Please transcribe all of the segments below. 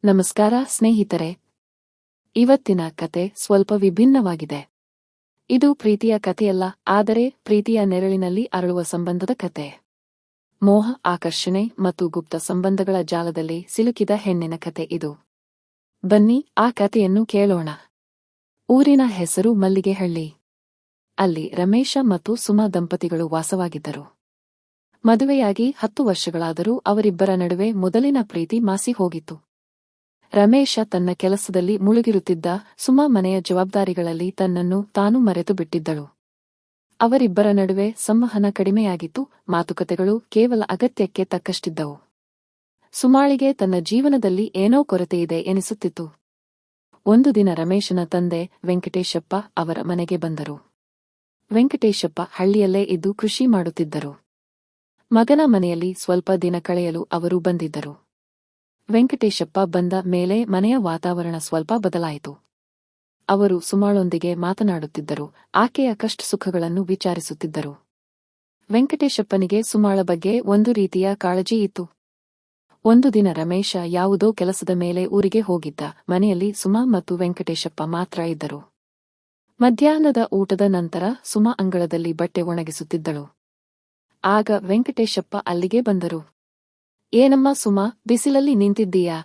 ನಮಸ್ಕಾರ ಸ್ನೇಹಿತರೆ. ಇವತ್ತಿನ ಕತೆ ಸ್ವಲ್ಪ ವಿಭಿನ್ನವಾಗಿದೆ. ಇದು ಪ್ರೀತಿಯ ಕಥೆಯಲ್ಲ, ಆದರೆ ಪ್ರೀತಿಯ ನೆರಳಿನಲ್ಲಿ ಅರಳುವ ಸಂಬಂಧದ ಕತೆ. ಮೋಹ, ಆಕರ್ಷಣೆ ಮತ್ತು ಗುಪ್ತ ಸಂಬಂಧಗಳ ಜಾಲದಲ್ಲಿ ಸಿಲುಕಿದ ಹೆಣ್ಣಿನ ಕತೆ ಇದು. ಬನ್ನಿ ಆ ಕಥೆಯನ್ನು ಕೇಳೋಣ. ಊರಿನ ಹೆಸರು ಮಲ್ಲಿಗೆಹಳ್ಳಿ. ಅಲ್ಲಿ ರಮೇಶ ಮತ್ತು ಸುಮಾ ದಂಪತಿಗಳು ವಾಸವಾಗಿದ್ದರು. ಮದುವೆಯಾಗಿ 10 ವರ್ಷಗಳಾದರೂ ಅವರಿಬ್ಬರ ನಡುವೆ ಮೊದಲಿನ ಪ್ರೀತಿ ಮಾಸಿ ಹೋಗಿತ್ತು. ರಮೇಶ ತನ್ನ ಕೆಲಸದಲ್ಲಿ ಮುಳುಗಿರುತ್ತಿದ್ದ, ಸುಮಾ ಮನೆಯ ಜವಾಬ್ದಾರಿಗಳಲ್ಲಿ ತನ್ನನ್ನು ತಾನು ಮರೆತು ಬಿಟ್ಟಿದ್ದಳು. ಅವರಿಬ್ಬರ ನಡುವೆ ಸಂವಹನ ಕಡಿಮೆಯಾಗಿತ್ತು, ಮಾತುಕತೆಗಳು ಕೇವಲ ಅಗತ್ಯಕ್ಕೆ ತಕ್ಕಷ್ಟಿದ್ದವು. ಸುಮಾಳಿಗೆ ತನ್ನ ಜೀವನದಲ್ಲಿ ಏನೋ ಕೊರತೆಯಿದೆ ಎನಿಸುತ್ತಿತ್ತು. ಒಂದು ದಿನ ರಮೇಶನ ತಂದೆ ವೆಂಕಟೇಶಪ್ಪ ಅವರ ಮನೆಗೆ ಬಂದರು. ವೆಂಕಟೇಶಪ್ಪ ಹಳ್ಳಿಯಲ್ಲೇ ಇದ್ದು ಕೃಷಿ ಮಾಡುತ್ತಿದ್ದರು. ಮಗನ ಮನೆಯಲ್ಲಿ ಸ್ವಲ್ಪ ದಿನ ಕಳೆಯಲು ಅವರು ಬಂದಿದ್ದರು. ವೆಂಕಟೇಶಪ್ಪ ಬಂದ ಮೇಲೆ ಮನೆಯ ವಾತಾವರಣ ಸ್ವಲ್ಪ ಬದಲಾಯಿತು. ಅವರು ಸುಮಾಳೊಂದಿಗೆ ಮಾತನಾಡುತ್ತಿದ್ದರು, ಆಕೆಯ ಕಷ್ಟ ಸುಖಗಳನ್ನು ವಿಚಾರಿಸುತ್ತಿದ್ದರು. ವೆಂಕಟೇಶಪ್ಪನಿಗೆ ಸುಮಾಳ ಬಗ್ಗೆ ಒಂದು ರೀತಿಯ ಕಾಳಜಿ ಇತ್ತು. ಒಂದು ದಿನ ರಮೇಶ ಯಾವುದೋ ಕೆಲಸದ ಮೇಲೆ ಊರಿಗೆ ಹೋಗಿದ್ದ. ಮನೆಯಲ್ಲಿ ಸುಮಾ ಮತ್ತು ವೆಂಕಟೇಶಪ್ಪ ಮಾತ್ರ ಇದ್ದರು. ಮಧ್ಯಾಹ್ನದ ಊಟದ ನಂತರ ಸುಮಾ ಅಂಗಳದಲ್ಲಿ ಬಟ್ಟೆ ಒಣಗಿಸುತ್ತಿದ್ದಳು. ಆಗ ವೆಂಕಟೇಶಪ್ಪ ಅಲ್ಲಿಗೆ ಬಂದರು. ಏನಮ್ಮ ಸುಮಾ, ಬಿಸಿಲಲ್ಲಿ ನಿಂತಿದ್ದೀಯಾ?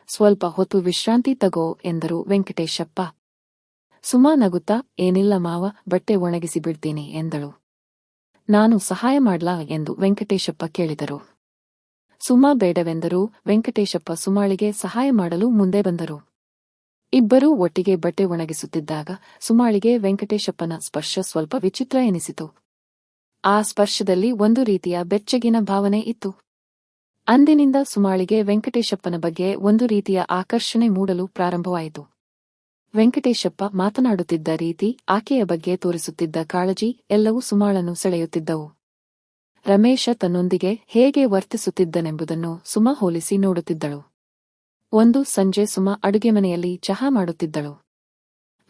ಸ್ವಲ್ಪ ಹೊತ್ತು ವಿಶ್ರಾಂತಿ ತಗೋ ಎಂದರು ವೆಂಕಟೇಶಪ್ಪ. ಸುಮಾ ನಗುತ್ತಾ, ಏನಿಲ್ಲ ಮಾವ, ಬಟ್ಟೆ ಒಣಗಿಸಿ ಬಿಡ್ತೀನಿ ಎಂದಳು. ನಾನು ಸಹಾಯ ಮಾಡ್ಲಾ ಎಂದು ವೆಂಕಟೇಶಪ್ಪ ಕೇಳಿದರು. ಸುಮಾ ಬೇಡವೆಂದರು. ವೆಂಕಟೇಶಪ್ಪ ಸುಮಾಳಿಗೆ ಸಹಾಯ ಮಾಡಲು ಮುಂದೆ ಬಂದರು. ಇಬ್ಬರೂ ಒಟ್ಟಿಗೆ ಬಟ್ಟೆ ಒಣಗಿಸುತ್ತಿದ್ದಾಗ ಸುಮಾಳಿಗೆ ವೆಂಕಟೇಶಪ್ಪನ ಸ್ಪರ್ಶ ಸ್ವಲ್ಪ ವಿಚಿತ್ರ ಎನಿಸಿತು. ಆ ಸ್ಪರ್ಶದಲ್ಲಿ ಒಂದು ರೀತಿಯ ಬೆಚ್ಚಗಿನ ಭಾವನೆ ಇತ್ತು. ಅಂದಿನಿಂದ ಸುಮಾಳಿಗೆ ವೆಂಕಟೇಶಪ್ಪನ ಬಗ್ಗೆ ಒಂದು ರೀತಿಯ ಆಕರ್ಷಣೆ ಮೂಡಲು ಪ್ರಾರಂಭವಾಯಿತು. ವೆಂಕಟೇಶಪ್ಪ ಮಾತನಾಡುತ್ತಿದ್ದ ರೀತಿ, ಆಕೆಯ ಬಗ್ಗೆ ತೋರಿಸುತ್ತಿದ್ದ ಕಾಳಜಿ ಎಲ್ಲವೂ ಸುಮಾಳನ್ನು ಸೆಳೆಯುತ್ತಿದ್ದವು. ರಮೇಶ ತನ್ನೊಂದಿಗೆ ಹೇಗೆ ವರ್ತಿಸುತ್ತಿದ್ದನೆಂಬುದನ್ನು ಸುಮಾ ಹೋಲಿಸಿ ನೋಡುತ್ತಿದ್ದಳು. ಒಂದು ಸಂಜೆ ಸುಮಾ ಅಡುಗೆ ಮನೆಯಲ್ಲಿ ಚಹಾ ಮಾಡುತ್ತಿದ್ದಳು.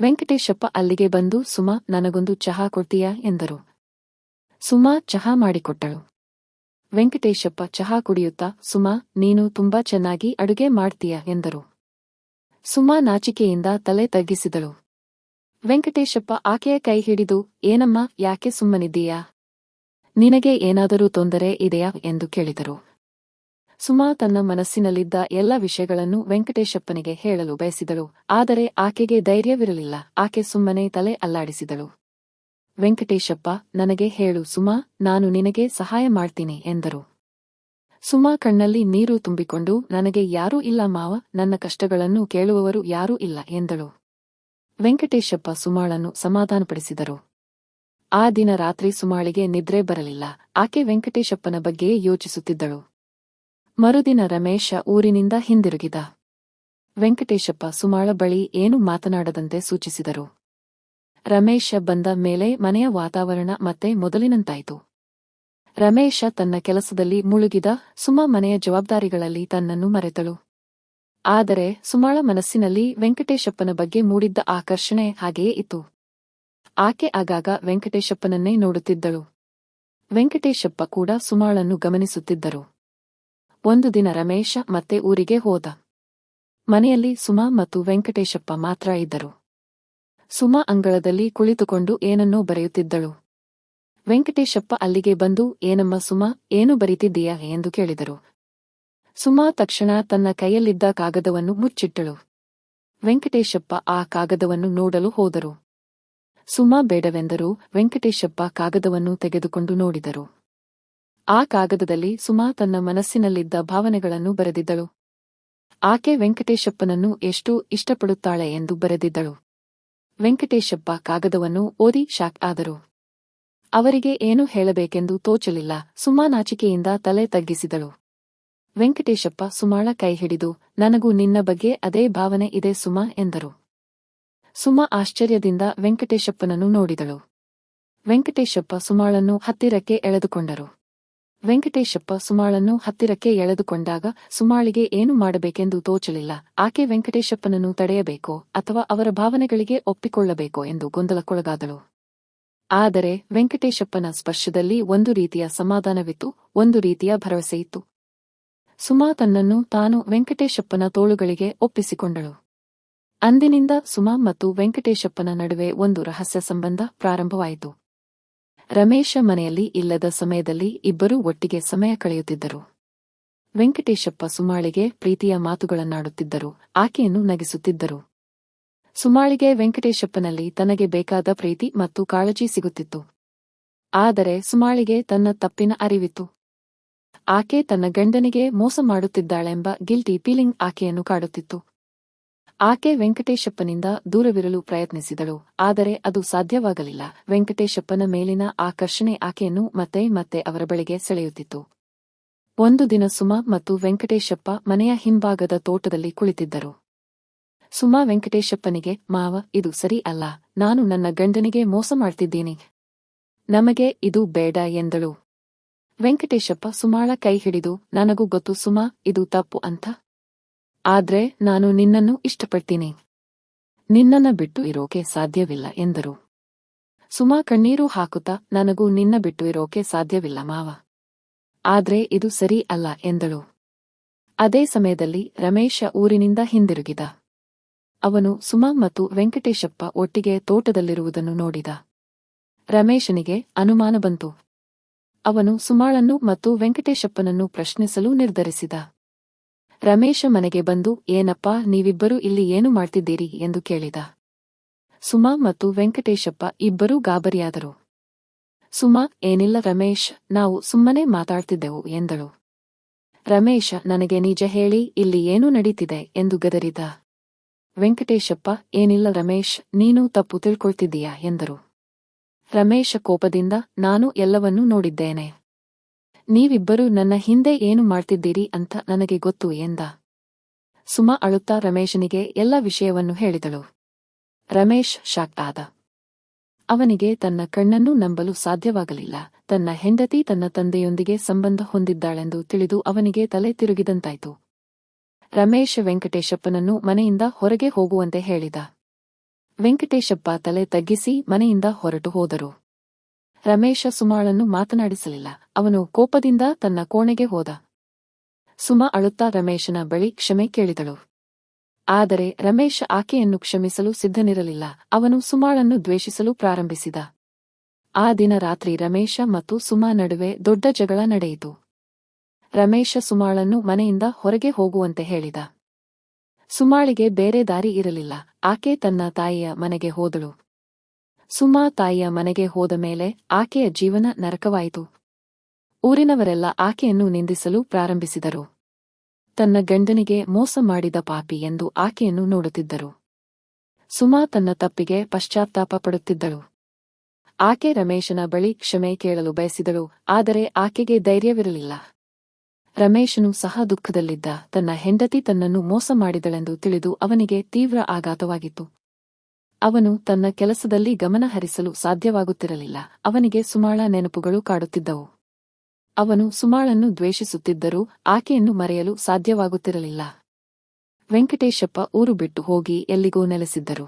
ವೆಂಕಟೇಶಪ್ಪ ಅಲ್ಲಿಗೆ ಬಂದು, ಸುಮಾ, ನನಗೊಂದು ಚಹಾ ಕೊಡ್ತೀಯಾ ಎಂದರು. ಸುಮಾ ಚಹಾ ಮಾಡಿಕೊಟ್ಟಳು. ವೆಂಕಟೇಶಪ್ಪ ಚಹಾ ಕುಡಿಯುತ್ತಾ, ಸುಮಾ, ನೀನು ತುಂಬಾ ಚೆನ್ನಾಗಿ ಅಡುಗೆ ಮಾಡ್ತೀಯ ಎಂದರು. ಸುಮಾ ನಾಚಿಕೆಯಿಂದ ತಲೆ ತಗ್ಗಿಸಿದಳು. ವೆಂಕಟೇಶಪ್ಪ ಆಕೆಯ ಕೈ ಹಿಡಿದು, ಏನಮ್ಮ, ಯಾಕೆ ಸುಮ್ಮನಿದ್ದೀಯಾ? ನಿನಗೆ ಏನಾದರೂ ತೊಂದರೆ ಇದೆಯಾ ಎಂದು ಕೇಳಿದರು. ಸುಮಾ ತನ್ನ ಮನಸ್ಸಿನಲ್ಲಿದ್ದ ಎಲ್ಲ ವಿಷಯಗಳನ್ನು ವೆಂಕಟೇಶಪ್ಪನಿಗೆ ಹೇಳಲು ಬಯಸಿದಳು, ಆದರೆ ಆಕೆಗೆ ಧೈರ್ಯವಿರಲಿಲ್ಲ. ಆಕೆ ಸುಮ್ಮನೆ ತಲೆ ಅಲ್ಲಾಡಿಸಿದಳು. ವೆಂಕಟೇಶಪ್ಪ, ನನಗೆ ಹೇಳು ಸುಮಾ, ನಾನು ನಿನಗೆ ಸಹಾಯ ಮಾಡ್ತೀನಿ ಎಂದರು. ಸುಮಾ ಕಣ್ಣಲ್ಲಿ ನೀರು ತುಂಬಿಕೊಂಡು, ನನಗೆ ಯಾರೂ ಇಲ್ಲ ಮಾವ, ನನ್ನ ಕಷ್ಟಗಳನ್ನು ಕೇಳುವವರು ಯಾರೂ ಇಲ್ಲ ಎಂದಳು. ವೆಂಕಟೇಶಪ್ಪ ಸುಮಾಳನ್ನು ಸಮಾಧಾನಪಡಿಸಿದರು. ಆ ದಿನ ರಾತ್ರಿ ಸುಮಾಳಿಗೆ ನಿದ್ರೆ ಬರಲಿಲ್ಲ. ಆಕೆ ವೆಂಕಟೇಶಪ್ಪನ ಬಗ್ಗೆಯೇ ಯೋಚಿಸುತ್ತಿದ್ದಳು. ಮರುದಿನ ರಮೇಶ ಊರಿನಿಂದ ಹಿಂದಿರುಗಿದ. ವೆಂಕಟೇಶಪ್ಪ ಸುಮಾಳ ಬಳಿ ಏನು ಮಾತನಾಡದಂತೆ ಸೂಚಿಸಿದರು. ರಮೇಶ ಬಂದ ಮೇಲೆ ಮನೆಯ ವಾತಾವರಣ ಮತ್ತೆ ಮೊದಲಿನಂತಾಯಿತು. ರಮೇಶ ತನ್ನ ಕೆಲಸದಲ್ಲಿ ಮುಳುಗಿದ, ಸುಮಾ ಮನೆಯ ಜವಾಬ್ದಾರಿಗಳಲ್ಲಿ ತನ್ನನ್ನು ಮರೆತಳು. ಆದರೆ ಸುಮಾಳ ಮನಸ್ಸಿನಲ್ಲಿ ವೆಂಕಟೇಶಪ್ಪನ ಬಗ್ಗೆ ಮೂಡಿದ್ದ ಆಕರ್ಷಣೆ ಹಾಗೆಯೇ ಇತ್ತು. ಆಕೆ ಆಗಾಗ ವೆಂಕಟೇಶಪ್ಪನನ್ನೇ ನೋಡುತ್ತಿದ್ದಳು. ವೆಂಕಟೇಶಪ್ಪ ಕೂಡ ಸುಮಾಳನ್ನು ಗಮನಿಸುತ್ತಿದ್ದರು. ಒಂದು ದಿನ ರಮೇಶ ಮತ್ತೆ ಊರಿಗೆ ಹೋದ. ಮನೆಯಲ್ಲಿ ಸುಮಾ ಮತ್ತು ವೆಂಕಟೇಶಪ್ಪ ಮಾತ್ರ ಇದ್ದರು. ಸುಮಾ ಅಂಗಳದಲ್ಲಿ ಕುಳಿತುಕೊಂಡು ಏನನ್ನೋ ಬರೆಯುತ್ತಿದ್ದಳು. ವೆಂಕಟೇಶಪ್ಪ ಅಲ್ಲಿಗೆ ಬಂದು, ಏನಮ್ಮ ಸುಮಾ, ಏನು ಬರೀತಿದ್ದೀಯಾ ಎಂದು ಕೇಳಿದರು. ಸುಮಾ ತಕ್ಷಣ ತನ್ನ ಕೈಯಲ್ಲಿದ್ದ ಕಾಗದವನ್ನು ಮುಚ್ಚಿಟ್ಟಳು. ವೆಂಕಟೇಶಪ್ಪ ಆ ಕಾಗದವನ್ನು ನೋಡಲು ಹೋದರು. ಸುಮಾ ಬೇಡವೆಂದರು. ವೆಂಕಟೇಶಪ್ಪ ಕಾಗದವನ್ನು ತೆಗೆದುಕೊಂಡು ನೋಡಿದರು. ಆ ಕಾಗದದಲ್ಲಿ ಸುಮಾ ತನ್ನ ಮನಸ್ಸಿನಲ್ಲಿದ್ದ ಭಾವನೆಗಳನ್ನು ಬರೆದಿದ್ದಳು. ಆಕೆ ವೆಂಕಟೇಶಪ್ಪನನ್ನು ಎಷ್ಟು ಇಷ್ಟಪಡುತ್ತಾಳೆ ಎಂದು ಬರೆದಿದ್ದಳು. ವೆಂಕಟೇಶಪ್ಪ ಕಾಗದವನ್ನು ಓದಿ ಶಾಕ್ ಆದರು. ಅವರಿಗೆ ಏನು ಹೇಳಬೇಕೆಂದು ತೋಚಲಿಲ್ಲ. ಸುಮಾ ನಾಚಿಕೆಯಿಂದ ತಲೆ ತಗ್ಗಿಸಿದಳು. ವೆಂಕಟೇಶಪ್ಪ ಸುಮಾಳ ಕೈ ಹಿಡಿದು, ನನಗೂ ನಿನ್ನ ಬಗ್ಗೆ ಅದೇ ಭಾವನೆ ಇದೆ ಸುಮಾ ಎಂದರು. ಸುಮಾ ಆಶ್ಚರ್ಯದಿಂದ ವೆಂಕಟೇಶಪ್ಪನನ್ನು ನೋಡಿದಳು. ವೆಂಕಟೇಶಪ್ಪ ಸುಮಾಳನ್ನು ಹತ್ತಿರಕ್ಕೆ ಎಳೆದುಕೊಂಡರು. ವೆಂಕಟೇಶಪ್ಪ ಸುಮಾಳನ್ನು ಹತ್ತಿರಕ್ಕೆ ಎಳೆದುಕೊಂಡಾಗ ಸುಮಾಳಿಗೆ ಏನು ಮಾಡಬೇಕೆಂದು ತೋಚಲಿಲ್ಲ. ಆಕೆ ವೆಂಕಟೇಶಪ್ಪನನ್ನು ತಡೆಯಬೇಕೋ ಅಥವಾ ಅವರ ಭಾವನೆಗಳಿಗೆ ಒಪ್ಪಿಕೊಳ್ಳಬೇಕೋ ಎಂದು ಗೊಂದಲಕ್ಕೊಳಗಾದಳು. ಆದರೆ ವೆಂಕಟೇಶಪ್ಪನ ಸ್ಪರ್ಶದಲ್ಲಿ ಒಂದು ರೀತಿಯ ಸಮಾಧಾನವಿತ್ತು, ಒಂದು ರೀತಿಯ ಭರವಸೆಯಿತ್ತು. ಸುಮಾ ತನ್ನನ್ನು ತಾನು ವೆಂಕಟೇಶಪ್ಪನ ತೋಳುಗಳಿಗೆ ಒಪ್ಪಿಸಿಕೊಂಡಳು. ಅಂದಿನಿಂದ ಸುಮಾ ಮತ್ತು ವೆಂಕಟೇಶಪ್ಪನ ನಡುವೆ ಒಂದು ರಹಸ್ಯ ಸಂಬಂಧ ಪ್ರಾರಂಭವಾಯಿತು. ರಮೇಶ ಮನೆಯಲ್ಲಿ ಇಲ್ಲದ ಸಮಯದಲ್ಲಿ ಇಬ್ಬರೂ ಒಟ್ಟಿಗೆ ಸಮಯ ಕಳೆಯುತ್ತಿದ್ದರು. ವೆಂಕಟೇಶಪ್ಪ ಸುಮಾಳಿಗೆ ಪ್ರೀತಿಯ ಮಾತುಗಳನ್ನಾಡುತ್ತಿದ್ದರು, ಆಕೆಯನ್ನು ನಗಿಸುತ್ತಿದ್ದರು. ಸುಮಾಳಿಗೆ ವೆಂಕಟೇಶಪ್ಪನಲ್ಲಿ ತನಗೆ ಬೇಕಾದ ಪ್ರೀತಿ ಮತ್ತು ಕಾಳಜಿ ಸಿಗುತ್ತಿತ್ತು. ಆದರೆ ಸುಮಾಳಿಗೆ ತನ್ನ ತಪ್ಪಿನ ಅರಿವಿತ್ತು. ಆಕೆ ತನ್ನ ಗಂಡನಿಗೆ ಮೋಸ ಮಾಡುತ್ತಿದ್ದಾಳೆಂಬ ಗಿಲ್ಟಿ ಫೀಲಿಂಗ್ ಆಕೆಯನ್ನು ಕಾಡುತ್ತಿತ್ತು. ಆಕೆ ವೆಂಕಟೇಶಪ್ಪನಿಂದ ದೂರವಿರಲು ಪ್ರಯತ್ನಿಸಿದಳು, ಆದರೆ ಅದು ಸಾಧ್ಯವಾಗಲಿಲ್ಲ. ವೆಂಕಟೇಶಪ್ಪನ ಮೇಲಿನ ಆಕರ್ಷಣೆ ಆಕೆಯನ್ನು ಮತ್ತೆ ಮತ್ತೆ ಅವರ ಬಳಿಗೆ ಸೆಳೆಯುತ್ತಿತ್ತು. ಒಂದು ದಿನ ಸುಮಾ ಮತ್ತು ವೆಂಕಟೇಶಪ್ಪ ಮನೆಯ ಹಿಂಭಾಗದ ತೋಟದಲ್ಲಿ ಕುಳಿತಿದ್ದರು. ಸುಮಾ ವೆಂಕಟೇಶಪ್ಪನಿಗೆ, ಮಾವ, ಇದು ಸರಿ ಅಲ್ಲ, ನಾನು ನನ್ನ ಗಂಡನಿಗೆ ಮೋಸ ಮಾಡ್ತಿದ್ದೀನಿ. ನಮಗೆ ಇದು ಬೇಡ ಎಂದಳು. ವೆಂಕಟೇಶಪ್ಪ ಸುಮಾಳ ಕೈ ಹಿಡಿದು, ನನಗೂ ಗೊತ್ತು ಸುಮಾ, ಇದು ತಪ್ಪು ಅಂತ. ಆದ್ರೆ ನಾನು ನಿನ್ನನ್ನು ಇಷ್ಟಪಡ್ತೀನಿ. ನಿನ್ನನ್ನ ಬಿಟ್ಟು ಇರೋಕೆ ಸಾಧ್ಯವಿಲ್ಲ ಎಂದರು. ಸುಮಾ ಕಣ್ಣೀರು ಹಾಕುತ್ತಾ, ನನಗೂ ನಿನ್ನ ಬಿಟ್ಟು ಇರೋಕೆ ಸಾಧ್ಯವಿಲ್ಲ ಮಾವ. ಆದ್ರೆ ಇದು ಸರಿ ಅಲ್ಲ ಎಂದಳು. ಅದೇ ಸಮಯದಲ್ಲಿ ರಮೇಶ ಊರಿನಿಂದ ಹಿಂದಿರುಗಿದ. ಅವನು ಸುಮಾ ಮತ್ತು ವೆಂಕಟೇಶಪ್ಪ ಒಟ್ಟಿಗೆ ತೋಟದಲ್ಲಿರುವುದನ್ನು ನೋಡಿದ. ರಮೇಶನಿಗೆ ಅನುಮಾನ ಬಂತು. ಅವನು ಸುಮಾಳನ್ನು ಮತ್ತು ವೆಂಕಟೇಶಪ್ಪನನ್ನು ಪ್ರಶ್ನಿಸಲು ನಿರ್ಧರಿಸಿದ. ರಮೇಶ ಮನೆಗೆ ಬಂದು, ಏನಪ್ಪಾ ನೀವಿಬ್ಬರೂ ಇಲ್ಲಿ ಏನು ಮಾಡ್ತಿದ್ದೀರಿ ಎಂದು ಕೇಳಿದ. ಸುಮಾ ಮತ್ತು ವೆಂಕಟೇಶಪ್ಪ ಇಬ್ಬರೂ ಗಾಬರಿಯಾದರು. ಸುಮಾ, ಏನಿಲ್ಲ ರಮೇಶ್, ನಾವು ಸುಮ್ಮನೆ ಮಾತಾಡ್ತಿದ್ದೆವು ಎಂದಳು. ರಮೇಶ, ನನಗೆ ನಿಜ ಹೇಳಿ, ಇಲ್ಲಿ ಏನು ನಡೀತಿದೆ ಎಂದು ಗದರಿದ. ವೆಂಕಟೇಶಪ್ಪ, ಏನಿಲ್ಲ ರಮೇಶ್, ನೀನು ತಪ್ಪು ತಿಳ್ಕೊಳ್ತಿದ್ದೀಯಾ ಎಂದರು. ರಮೇಶ ಕೋಪದಿಂದ, ನಾನು ಎಲ್ಲವನ್ನೂ ನೋಡಿದ್ದೇನೆ. ನೀವಿಬ್ಬರೂ ನನ್ನ ಹಿಂದೆ ಏನು ಮಾಡ್ತಿದ್ದೀರಿ ಅಂತ ನನಗೆ ಗೊತ್ತು ಎಂದ. ಸುಮಾ ಅಳುತ್ತಾ ರಮೇಶನಿಗೆ ಎಲ್ಲ ವಿಷಯವನ್ನು ಹೇಳಿದಳು. ರಮೇಶ್ ಶಾಕ್ ಆದ. ಅವನಿಗೆ ತನ್ನ ಕಣ್ಣನ್ನು ನಂಬಲು ಸಾಧ್ಯವಾಗಲಿಲ್ಲ. ತನ್ನ ಹೆಂಡತಿ ತನ್ನ ತಂದೆಯೊಂದಿಗೆ ಸಂಬಂಧ ಹೊಂದಿದ್ದಾಳೆಂದು ತಿಳಿದು ಅವನಿಗೆ ತಲೆ ತಿರುಗಿದಂತಾಯ್ತು. ರಮೇಶ್ ವೆಂಕಟೇಶಪ್ಪನನ್ನು ಮನೆಯಿಂದ ಹೊರಗೆ ಹೋಗುವಂತೆ ಹೇಳಿದ. ವೆಂಕಟೇಶಪ್ಪ ತಲೆ ತಗ್ಗಿಸಿ ಮನೆಯಿಂದ ಹೊರಟು ಹೋದರು. ರಮೇಶ ಸುಮಾಳನ್ನು ಮಾತನಾಡಿಸಲಿಲ್ಲ. ಅವನು ಕೋಪದಿಂದ ತನ್ನ ಕೋಣೆಗೆ ಹೋದ. ಸುಮಾ ಅಳುತ್ತಾ ರಮೇಶನ ಬಳಿ ಕ್ಷಮೆ ಕೇಳಿದಳು. ಆದರೆ ರಮೇಶ ಆಕೆಯನ್ನು ಕ್ಷಮಿಸಲು ಸಿದ್ಧನಿರಲಿಲ್ಲ. ಅವನು ಸುಮಾಳನ್ನು ದ್ವೇಷಿಸಲು ಪ್ರಾರಂಭಿಸಿದ. ಆ ದಿನ ರಾತ್ರಿ ರಮೇಶ ಮತ್ತು ಸುಮಾ ನಡುವೆ ದೊಡ್ಡ ಜಗಳ ನಡೆಯಿತು. ರಮೇಶ ಸುಮಾಳನ್ನು ಮನೆಯಿಂದ ಹೊರಗೆ ಹೋಗುವಂತೆ ಹೇಳಿದ. ಸುಮಾಳಿಗೆ ಬೇರೆ ದಾರಿ ಇರಲಿಲ್ಲ. ಆಕೆ ತನ್ನ ತಾಯಿಯ ಮನೆಗೆ ಹೋದಳು. ಸುಮಾ ತಾಯಿಯ ಮನೆಗೆ ಹೋದ ಮೇಲೆ ಆಕೆಯ ಜೀವನ ನರಕವಾಯಿತು. ಊರಿನವರೆಲ್ಲ ಆಕೆಯನ್ನು ನಿಂದಿಸಲು ಪ್ರಾರಂಭಿಸಿದರು. ತನ್ನ ಗಂಡನಿಗೆ ಮೋಸ ಮಾಡಿದ ಪಾಪಿ ಎಂದು ಆಕೆಯನ್ನು ನೋಡುತ್ತಿದ್ದರು. ಸುಮಾ ತನ್ನ ತಪ್ಪಿಗೆ ಪಶ್ಚಾತ್ತಾಪ ಪಡುತ್ತಿದ್ದಳು. ಆಕೆ ರಮೇಶನ ಬಳಿ ಕ್ಷಮೆ ಕೇಳಲು ಬಯಸಿದಳು, ಆದರೆ ಆಕೆಗೆ ಧೈರ್ಯವಿರಲಿಲ್ಲ. ರಮೇಶನು ಸಹ ದುಃಖದಲ್ಲಿದ್ದ. ತನ್ನ ಹೆಂಡತಿ ತನ್ನನ್ನು ಮೋಸ ಮಾಡಿದಳೆಂದು ತಿಳಿದು ಅವನಿಗೆ ತೀವ್ರ ಆಘಾತವಾಗಿತ್ತು. ಅವನು ತನ್ನ ಕೆಲಸದಲ್ಲಿ ಗಮನ ಹರಿಸಲು ಸಾಧ್ಯವಾಗುತ್ತಿರಲಿಲ್ಲ. ಅವನಿಗೆ ಸುಮಾಳ ನೆನಪುಗಳು ಕಾಡುತ್ತಿದ್ದವು. ಅವನು ಸುಮಾಳನ್ನು ದ್ವೇಷಿಸುತ್ತಿದ್ದರೂ ಆಕೆಯನ್ನು ಮರೆಯಲು ಸಾಧ್ಯವಾಗುತ್ತಿರಲಿಲ್ಲ. ವೆಂಕಟೇಶಪ್ಪ ಊರು ಬಿಟ್ಟು ಹೋಗಿ ಎಲ್ಲಿಗೋ ನೆಲೆಸಿದ್ದರು.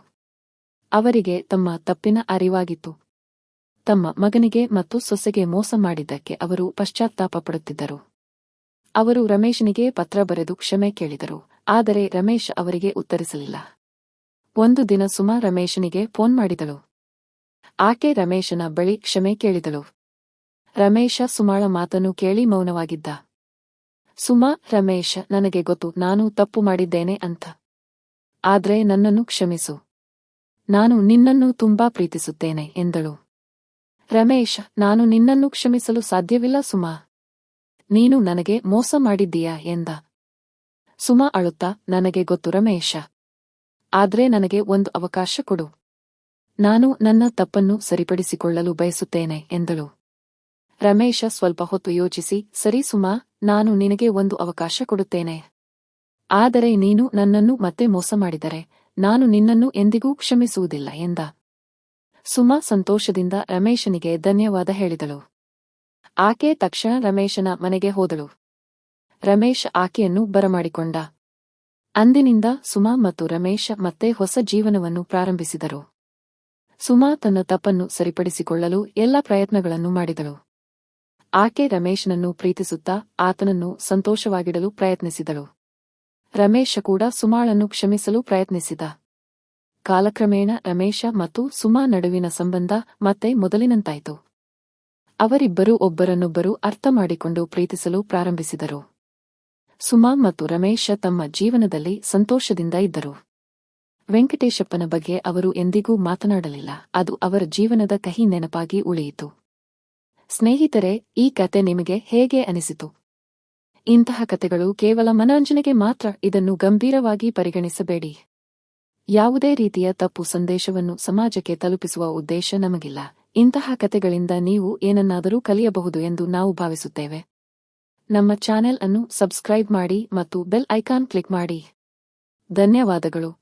ಅವರಿಗೆ ತಮ್ಮ ತಪ್ಪಿನ ಅರಿವಾಗಿತ್ತು. ತಮ್ಮ ಮಗನಿಗೆ ಮತ್ತು ಸೊಸೆಗೆ ಮೋಸ ಮಾಡಿದ್ದಕ್ಕೆ ಅವರು ಪಶ್ಚಾತ್ತಾಪ ಪಡುತ್ತಿದ್ದರು. ಅವರು ರಮೇಶನಿಗೆ ಪತ್ರ ಬರೆದು ಕ್ಷಮೆ ಕೇಳಿದರು. ಆದರೆ ರಮೇಶ್ ಅವರಿಗೆ ಉತ್ತರಿಸಲಿಲ್ಲ. ಒಂದು ದಿನ ಸುಮಾ ರಮೇಶನಿಗೆ ಫೋನ್ ಮಾಡಿದಳು. ಆಕೆ ರಮೇಶನ ಬಳಿ ಕ್ಷಮೆ ಕೇಳಿದಳು. ರಮೇಶ ಸುಮಾಳ ಮಾತನ್ನು ಕೇಳಿ ಮೌನವಾಗಿದ್ದ. ಸುಮಾ, ರಮೇಶ್, ನನಗೆ ಗೊತ್ತು ನಾನು ತಪ್ಪು ಮಾಡಿದ್ದೇನೆ ಅಂತ. ಆದ್ರೆ ನನ್ನನ್ನು ಕ್ಷಮಿಸು. ನಾನು ನಿನ್ನನ್ನು ತುಂಬಾ ಪ್ರೀತಿಸುತ್ತೇನೆ ಎಂದಳು. ರಮೇಶ್, ನಾನು ನಿನ್ನನ್ನು ಕ್ಷಮಿಸಲು ಸಾಧ್ಯವಿಲ್ಲ ಸುಮಾ. ನೀನು ನನಗೆ ಮೋಸ ಮಾಡಿದ್ದೀಯಾ ಎಂದ. ಸುಮಾ ಅಳುತ್ತಾ, ನನಗೆ ಗೊತ್ತು ರಮೇಶ. ಆದ್ರೆ ನನಗೆ ಒಂದು ಅವಕಾಶ ಕೊಡು. ನಾನು ನನ್ನ ತಪ್ಪನ್ನು ಸರಿಪಡಿಸಿಕೊಳ್ಳಲು ಬಯಸುತ್ತೇನೆ ಎಂದಳು. ರಮೇಶ ಸ್ವಲ್ಪ ಹೊತ್ತು ಯೋಚಿಸಿ, ಸರಿ ಸುಮಾ, ನಾನು ನಿನಗೆ ಒಂದು ಅವಕಾಶ ಕೊಡುತ್ತೇನೆ. ಆದರೆ ನೀನು ನನ್ನನ್ನು ಮತ್ತೆ ಮೋಸ ಮಾಡಿದರೆ ನಾನು ನಿನ್ನನ್ನು ಎಂದಿಗೂ ಕ್ಷಮಿಸುವುದಿಲ್ಲ ಎಂದ. ಸುಮಾ ಸಂತೋಷದಿಂದ ರಮೇಶನಿಗೆ ಧನ್ಯವಾದ ಹೇಳಿದಳು. ಆಕೆ ತಕ್ಷಣ ರಮೇಶನ ಮನೆಗೆ ಹೋದಳು. ರಮೇಶ್ ಆಕೆಯನ್ನು ಬರಮಾಡಿಕೊಂಡ. ಅಂದಿನಿಂದ ಸುಮಾ ಮತ್ತು ರಮೇಶ ಮತ್ತೆ ಹೊಸ ಜೀವನವನ್ನು ಪ್ರಾರಂಭಿಸಿದರು. ಸುಮಾ ತನ್ನ ತಪ್ಪನ್ನು ಸರಿಪಡಿಸಿಕೊಳ್ಳಲು ಎಲ್ಲ ಪ್ರಯತ್ನಗಳನ್ನು ಮಾಡಿದಳು. ಆಕೆ ರಮೇಶನನ್ನು ಪ್ರೀತಿಸುತ್ತಾ ಆತನನ್ನು ಸಂತೋಷವಾಗಿಡಲು ಪ್ರಯತ್ನಿಸಿದಳು. ರಮೇಶ ಕೂಡ ಸುಮಾಳನ್ನು ಕ್ಷಮಿಸಲು ಪ್ರಯತ್ನಿಸಿದ. ಕಾಲಕ್ರಮೇಣ ರಮೇಶ ಮತ್ತು ಸುಮಾ ನಡುವಿನ ಸಂಬಂಧ ಮತ್ತೆ ಮೊದಲಿನಂತಾಯಿತು. ಅವರಿಬ್ಬರೂ ಒಬ್ಬರನ್ನೊಬ್ಬರು ಅರ್ಥಮಾಡಿಕೊಂಡು ಪ್ರೀತಿಸಲು ಪ್ರಾರಂಭಿಸಿದರು. ಸುಮಾ ಮತ್ತು ರಮೇಶ ತಮ್ಮ ಜೀವನದಲ್ಲಿ ಸಂತೋಷದಿಂದ ಇದ್ದರು. ವೆಂಕಟೇಶಪ್ಪನ ಬಗ್ಗೆ ಅವರು ಎಂದಿಗೂ ಮಾತನಾಡಲಿಲ್ಲ. ಅದು ಅವರ ಜೀವನದ ಕಹಿ ನೆನಪಾಗಿ ಉಳಿಯಿತು. ಸ್ನೇಹಿತರೆ, ಈ ಕತೆ ನಿಮಗೆ ಹೇಗೆ ಅನಿಸಿತು? ಇಂತಹ ಕತೆಗಳು ಕೇವಲ ಮನರಂಜನೆಗೆ ಮಾತ್ರ. ಇದನ್ನು ಗಂಭೀರವಾಗಿ ಪರಿಗಣಿಸಬೇಡಿ. ಯಾವುದೇ ರೀತಿಯ ತಪ್ಪು ಸಂದೇಶವನ್ನು ಸಮಾಜಕ್ಕೆ ತಲುಪಿಸುವ ಉದ್ದೇಶ ನಮಗಿಲ್ಲ. ಇಂತಹ ಕತೆಗಳಿಂದ ನೀವು ಏನನ್ನಾದರೂ ಕಲಿಯಬಹುದು ಎಂದು ನಾವು ಭಾವಿಸುತ್ತೇವೆ. ನಮ್ಮ ಚಾನೆಲ್ ಅನ್ನು ಸಬ್ಸ್ಕ್ರೈಬ್ ಮಾಡಿ ಮತ್ತು ಬೆಲ್ ಐಕಾನ್ ಕ್ಲಿಕ್ ಮಾಡಿ. ಧನ್ಯವಾದಗಳು.